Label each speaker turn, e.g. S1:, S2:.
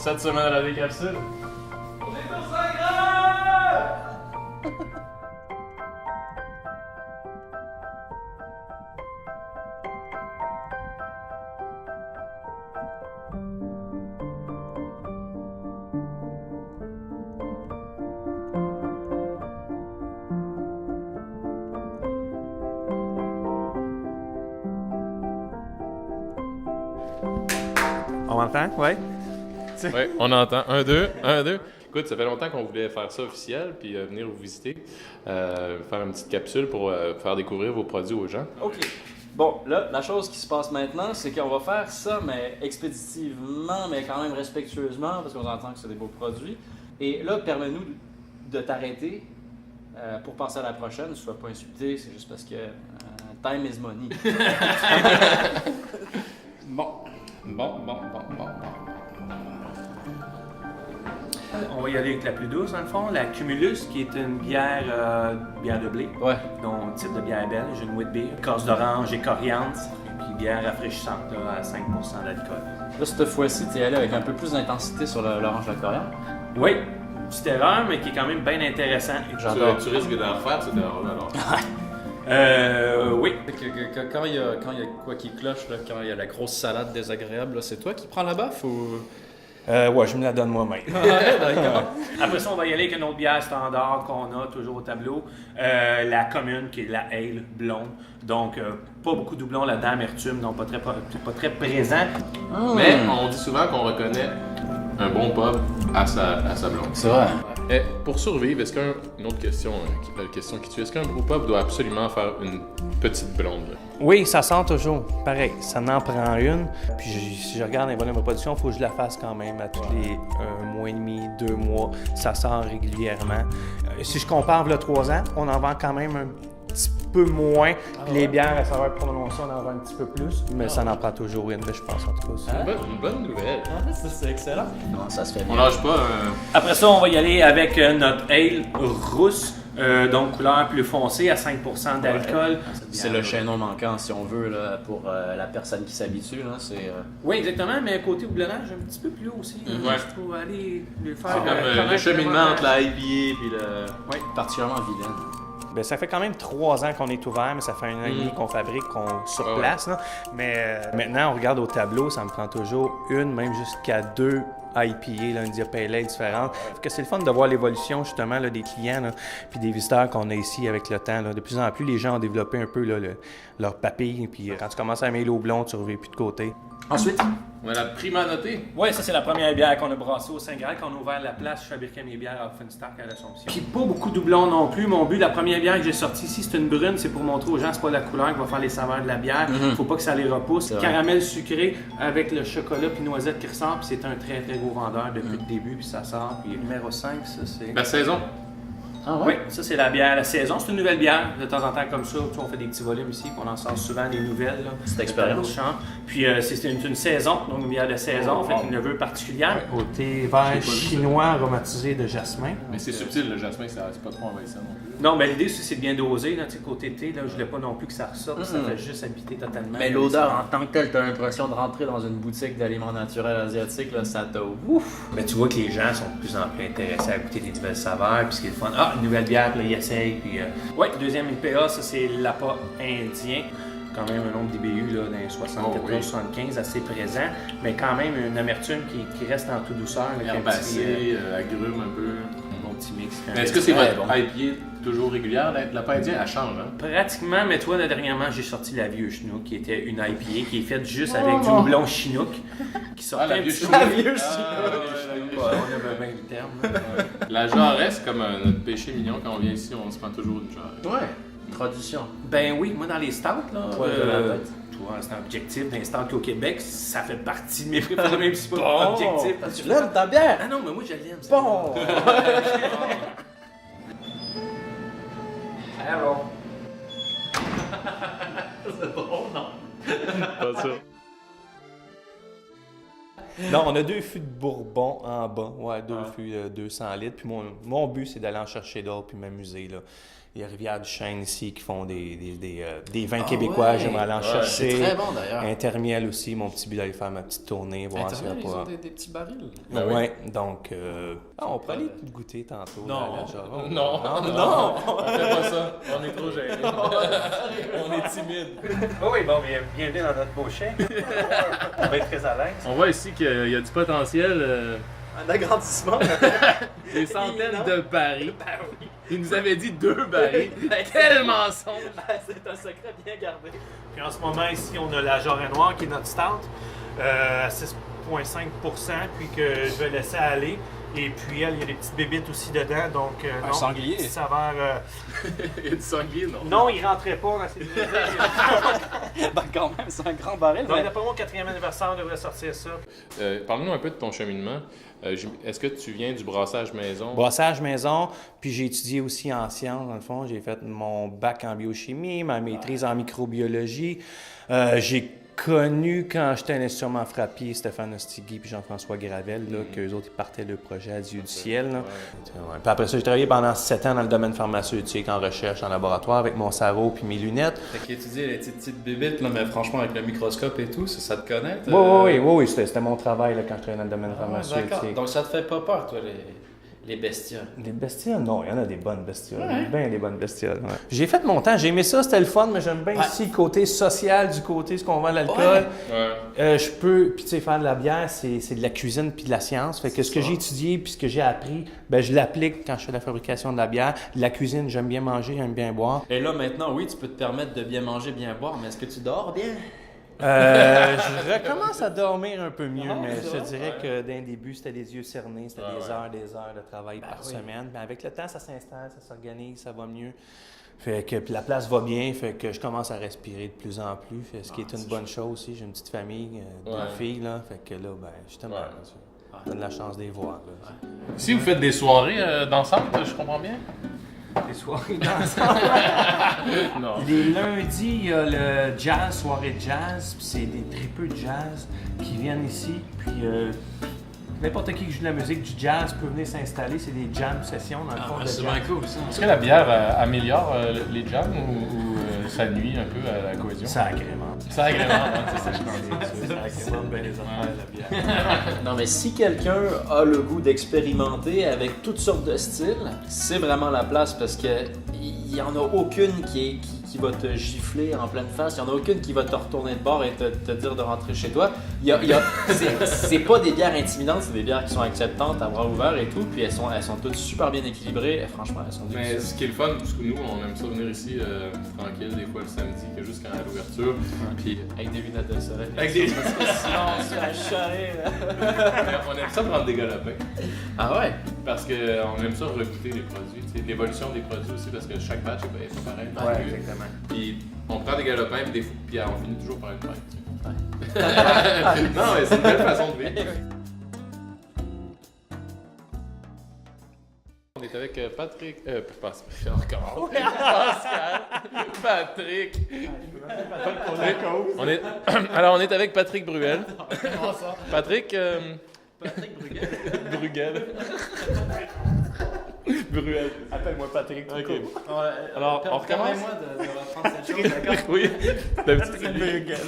S1: Cette semaine à la décapsule.
S2: On est tous agrès!
S3: On m'entend? Ouais?
S1: Oui, on entend. 1, 2, 1, 2. Écoute, ça fait longtemps qu'on voulait faire ça officiel, puis venir vous visiter, faire une petite capsule pour faire découvrir vos produits aux gens.
S4: OK. Bon, là, la chose qui se passe maintenant, c'est qu'on va faire ça, mais expéditivement, mais quand même respectueusement, parce qu'on entend que c'est des beaux produits. Et là, permets-nous de t'arrêter pour passer à la prochaine. Ne sois pas insulté, c'est juste parce que time is money.
S3: Bon. On va y aller avec la plus douce, dans le fond. La Cumulus, qui est une bière de blé.
S4: Ouais.
S3: Donc, type de bière belge, une wheat beer. Corse d'orange et coriandre. Et puis, bière rafraîchissante là, à 5% d'alcool.
S4: Là, cette fois-ci, tu es allé avec un peu plus d'intensité sur l'orange de la coriandre.
S3: Oui, petite erreur, mais qui est quand même bien intéressant.
S4: J'adore.
S1: Tu risques d'en refaire cette erreur-là, alors.
S3: Oui.
S4: Quand il y a quoi qui cloche, là, quand il y a la grosse salade désagréable, là, c'est toi qui prends la baffe ou...
S3: Ouais, je me la donne moi-même.
S4: D'accord.
S3: Après ça, on va y aller avec une autre bière standard qu'on a toujours au tableau. La commune, qui est la ale blonde. Donc, pas beaucoup de doublons là-dedans, amertume, donc pas très présent.
S1: Mais on dit souvent qu'on reconnaît un bon pub à sa blonde.
S4: C'est vrai.
S1: Et pour survivre, est-ce une autre question, la question qui tue, est-ce qu'un beau pub doit absolument faire une petite blonde? Là?
S3: Oui, ça sort toujours. Pareil, ça en prend une. Puis si je regarde les volumes de production, il faut que je la fasse quand même à tous les 1 mois et demi, 2 mois. Ça sort régulièrement. Si je compare le 3 ans, on en vend quand même un petit peu moins. Puis les bières à saveur prononcée, on en vend un petit peu plus. Mais ça en prend toujours une, je pense en tout cas.
S1: Une bonne nouvelle.
S4: Ah, c'est excellent. Non, ça se fait bien.
S1: On lâche pas
S3: Après ça, on va y aller avec notre ale rousse. Donc couleur plus foncée à 5% d'alcool.
S4: C'est le chaînon manquant, si on veut, là, pour la personne qui s'habitue. Là, c'est,
S3: Oui, exactement, mais côté houblonnage, un petit peu plus haut aussi.
S1: Ouais.
S3: Je trouve aller lui faire
S1: comme le
S3: connaître
S1: cheminement
S3: vraiment-
S1: entre la IPA puis le...
S4: oui, particulièrement vilaine.
S3: Ben, ça fait quand même 3 ans qu'on est ouvert, mais ça fait 1 an et demi qu'on fabrique, qu'on sur place. Là. Mais maintenant, on regarde au tableau, ça me prend toujours une, même jusqu'à 2 IPA, là, une India Pale Ale différente. Fait que c'est le fun de voir l'évolution justement là, des clients là, puis des visiteurs qu'on a ici avec le temps. Là. De plus en plus, les gens ont développé un peu là, leur papille, puis quand tu commences à mêler au blond, tu ne reviens plus de côté.
S4: Ensuite,
S1: On a la prima notée.
S3: Oui, ça c'est la première bière qu'on a brassée au Saint-Graal, quand on a ouvert la place, je fabriquais mes bières à Offenstock à l'Assomption. Puis pas beaucoup de doublons non plus. Mon but, la première bière que j'ai sortie ici, c'est une brune, c'est pour montrer aux gens c'est pas la couleur qui va faire les saveurs de la bière. Faut pas que ça les repousse.
S4: C'est vrai.
S3: Caramel sucré avec le chocolat puis noisette qui ressort, puis c'est un très très gros vendeur depuis le début, puis ça sort. Puis numéro 5, ça c'est...
S1: La saison.
S4: ah
S3: Oui, ça c'est la bière, la saison. C'est une nouvelle bière, de temps en temps comme ça. Tu vois, on fait des petits volumes ici, puis on en sort souvent des nouvelles. Là,
S4: Petite expérience.
S3: de champ. Puis c'est une saison, donc une bière de saison, fait une levure particulière. Au thé vert chinois aromatisé de jasmin.
S1: Mais c'est subtil, le jasmin, c'est pas trop envahissant non plus.
S3: Non, mais l'idée c'est de bien doser. Là, tu sais, côté thé, là, je voulais pas non plus que ça ressorte, ça fait juste habiter totalement.
S4: Mais l'odeur en tant que telle, t'as l'impression de rentrer dans une boutique d'aliments naturels asiatiques, là, ça t'a ouf!
S3: Mais tu vois que les gens sont de plus en plus intéressés à goûter des nouvelles saveurs, puis ce qui est le fun, une nouvelle bière, puis là, ils essayent. Puis, ouais, deuxième IPA, ça c'est l'appât indien. Quand même un nombre d'IBU là, dans les 74-75 assez présent, mais quand même une amertume qui reste en toute douceur. Là,
S1: Herbacé, agrumes un peu.
S3: un bon petit mix.
S1: Mais est-ce que c'est
S4: très
S1: votre
S4: bon.
S1: IPA toujours régulière? La paille elle change, hein?
S3: Pratiquement, mais toi, là, dernièrement, j'ai sorti la vieux Chinook, qui était une IPA, qui est faite juste avec du houblon Chinook, qui sortait
S1: la
S3: un
S1: vieux
S3: petit
S1: Chinook.
S3: peu-
S4: La vieux
S3: Ouais, on a bien du terme. là.
S1: La jarresse, comme notre péché mignon, quand on vient ici, on se prend toujours une jarresse.
S4: Ouais, tradition.
S3: Ben oui, moi, dans les stouts, là,
S4: Poil de la tête.
S3: toi, c'est un objectif d'un stout au Québec, ça fait partie de mes préférés, même si c'est pas objectif. Parce que
S4: Tu l'aimes ta bière?
S3: Ah non, mais moi, je l'aime. ça.
S4: Bon!
S3: Hello.
S1: Pas ça.
S3: Non, on a 2 fûts de Bourbon en bas. Ouais, 2 fûts 200 litres. Puis mon but, c'est d'aller en chercher d'autres puis m'amuser. Là. Il y a Rivière-du-Chêne ici qui font des vins québécois. J'aimerais aller en chercher.
S4: C'est très bon d'ailleurs.
S3: Intermiel aussi, mon petit but d'aller faire ma petite tournée, voir s'il y a
S4: Intermiel, ils
S3: pas.
S4: ont des petits barils.
S3: Ouais, donc on pourrait aller goûter tantôt.
S4: Non.
S1: Non, on fait pas ça. On est trop gênés. On est timide.
S3: Oui, bon, bienvenue dans notre beau chien. On va être très à l'aise.
S1: On voit ici qu'il y a du potentiel.
S4: Un agrandissement.
S1: Des centaines de barils. Il nous avait dit 2 barils. Quel mensonge!
S4: C'est un secret bien gardé.
S3: Puis en ce moment, ici, on a la Jarret Noire qui est notre stout à 6,5 %, puis que je vais laisser aller. Et puis, il y a des petites bébites aussi dedans, donc non.
S4: sanglier.
S3: Saveur.
S1: Il y a du sanglier, non?
S3: Non, il rentrait pas dans ces bébites.
S4: Ben quand même, c'est un grand baril.
S3: Donc,
S4: Mais...
S3: d'après moi, au 4e anniversaire, on devrait sortir ça.
S1: Parle-nous un peu de ton cheminement. Est-ce que tu viens du brassage maison?
S3: Brassage maison, puis j'ai étudié aussi en sciences, dans le fond. J'ai fait mon bac en biochimie, ma maîtrise en microbiologie. J'ai connu, quand j'étais à l'Instrument Frappier, Stéphane Ostigui puis Jean-François Gravel, qu'eux autres, ils partaient le projet à Dieu du ciel. Là. Ouais. Puis après ça, j'ai travaillé pendant 7 ans dans le domaine pharmaceutique, en recherche, en laboratoire, avec mon sarrau puis mes lunettes.
S4: Fait qu'étudier les petites bébites, là, mais franchement, avec le microscope et tout, ça te connaît?
S3: Oui, c'était mon travail là, quand je travaillais dans le domaine pharmaceutique.
S4: D'accord. Donc ça te fait pas peur, toi, les bestioles?
S3: Des bestioles? Non, il y en a des bonnes bestioles. Il y a bien des bonnes bestioles. Ouais. J'ai fait mon temps, j'ai aimé ça, c'était le fun, mais j'aime bien aussi le côté social du côté, ce qu'on vend l'alcool. Je peux, puis tu sais, faire de la bière, c'est de la cuisine puis de la science. Fait que ce que j'ai étudié puis ce que j'ai appris, ben je l'applique quand je fais la fabrication de la bière. De la cuisine, j'aime bien manger, j'aime bien boire.
S4: Et là, maintenant, oui, tu peux te permettre de bien manger, bien boire, mais est-ce que tu dors bien?
S3: Je recommence à dormir un peu mieux, mais je te dirais que d'un début, c'était les yeux cernés, c'était des heures de travail par semaine. Mais avec le temps, ça s'installe, ça s'organise, ça va mieux. Fait que puis la place va bien, fait que je commence à respirer de plus en plus, fait, ce qui est une bonne chose aussi. J'ai une petite famille, 2 filles, là, fait que là, ben, justement, je donne la chance de les voir. Là.
S1: Si vous faites des soirées dansantes, je comprends bien?
S3: Des soirées dansantes.
S1: Non.
S3: Les lundis, il y a le jazz, soirée de jazz, puis c'est des tripeux de jazz qui viennent ici, puis n'importe qui joue de la musique, du jazz peut venir s'installer, c'est des jam sessions dans le fond de
S4: C'est
S3: jazz.
S4: bien cool, ça.
S1: Est-ce que la bière améliore les jams ou ça nuit un peu à la cohésion?
S3: Ça agrémente.
S1: Ça agrémente, c'est ça.
S3: Ça agrémente bien les affaires, la bière.
S4: Non, mais si quelqu'un a le goût d'expérimenter avec toutes sortes de styles, c'est vraiment la place parce que il n'y en a aucune qui va te gifler en pleine face. Il n'y en a aucune qui va te retourner de bord et te dire de rentrer chez toi. C'est pas des bières intimidantes, c'est des bières qui sont acceptantes à bras ouverts et tout. Puis elles sont toutes super bien équilibrées. Franchement, elles sont
S1: Mais
S4: délicieuses.
S1: ce qui est le fun, parce que nous, on aime ça venir ici tranquille, des fois le samedi, que juste quand à l'ouverture. Puis
S4: Avec des lunettes de soleil.
S1: Avec des-
S4: Parce que sinon, on se fait charrer, là.
S1: on aime ça prendre des galopins.
S4: Ah ouais?
S1: Parce qu'on aime ça regoûter les produits, tu sais, l'évolution des produits aussi, parce que chaque batch est pas pareil.
S3: Ouais, exactement.
S1: Puis on prend des galopins, puis on finit toujours par une pinte. tu sais. Non, mais c'est une belle façon de vivre. On est avec Patrick. Encore. Pascal. Patrick. Alors, on est avec Patrick Bruel. Patrick.
S4: Patrick Bruguel.
S1: Bruguel. Bruel.
S3: Appelle-moi Patrick.
S1: Ok. Alors, on recommence.
S4: Permets-moi de reprendre cette chose, d'accord?
S1: Oui. D'habitude, c'est lui.
S3: Bruguel.